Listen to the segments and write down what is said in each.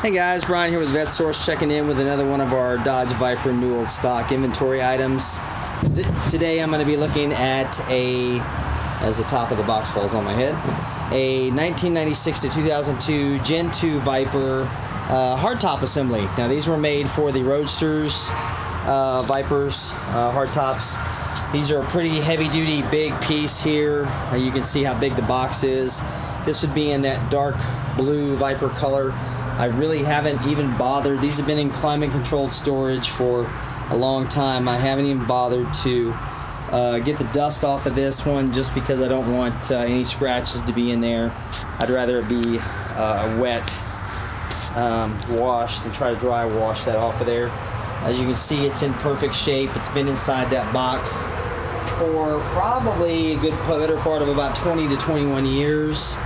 Hey guys, Brian here with VetteSource, checking in with another one of our Dodge Viper new old stock inventory items. Today I'm going to be looking at as the top of the box falls on my head, a 1996 to 2002 Gen 2 Viper hardtop assembly. Now these were made for the Roadsters, Vipers, hardtops. These are a pretty heavy duty big piece here. You can see how big the box is. This would be in that dark blue Viper color. I really haven't even bothered. These have been in climate controlled storage for a long time. I haven't even bothered to get the dust off of this one just because I don't want any scratches to be in there. I'd rather it be a wet wash than try to dry wash that off of there. As you can see, it's in perfect shape. It's been inside that box for probably a good better part of about 20 to 21 years.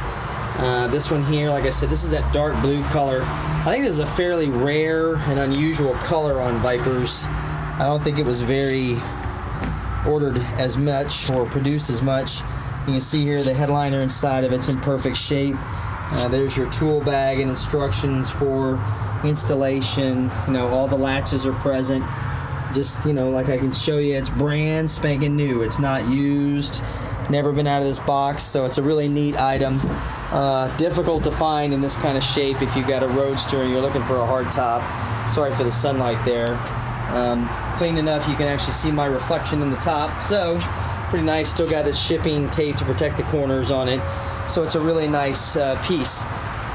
This one here, like I said, this is that dark blue color. I think this is a fairly rare and unusual color on Vipers. I don't think it was very ordered as much or produced as much. You can see here the headliner inside of it's in perfect shape. There's your tool bag and instructions for installation. You know, all the latches are present. Just, you know, like I can show you, it's brand spanking new. It's not used, never been out of this box, so it's a really neat item. Difficult to find in this kind of shape if you've got a Roadster and you're looking for a hard top. Sorry for the sunlight there. Clean enough you can actually see my reflection in the top, so pretty nice. Still got this shipping tape to protect the corners on it, so it's a really nice piece.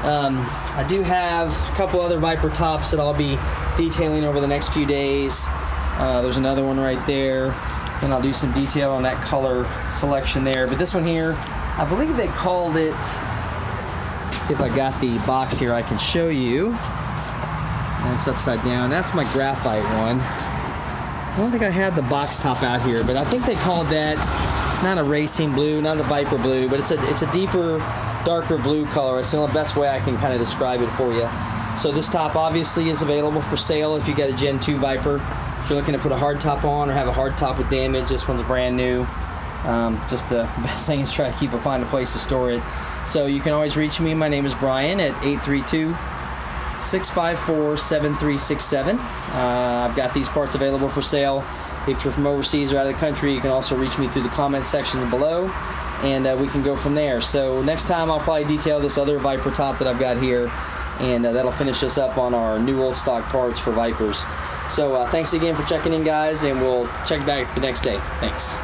I do have a couple other Viper tops that I'll be detailing over the next few days. There's another one right there, and I'll do some detail on that color selection there. But this one here, I believe they called it, let's see if I got the box here I can show you. That's upside down. That's my graphite one. I don't think I had the box top out here, but I think they called that not a racing blue, not a Viper blue, but it's a deeper, darker blue color. It's the best way I can kind of describe it for you. So this top obviously is available for sale if you got a Gen 2 Viper. If you're looking to put a hard top on or have a hard top with damage, this one's brand new. Just the best thing is try to find a place to store it. So you can always reach me. My name is Brian at 832-654-7367. I've got these parts available for sale. If you're from overseas or out of the country, you can also reach me through the comments section below, and we can go from there. So next time I'll probably detail this other Viper top that I've got here, and that'll finish us up on our new old stock parts for Vipers. So thanks again for checking in, guys, and we'll check back the next day. Thanks.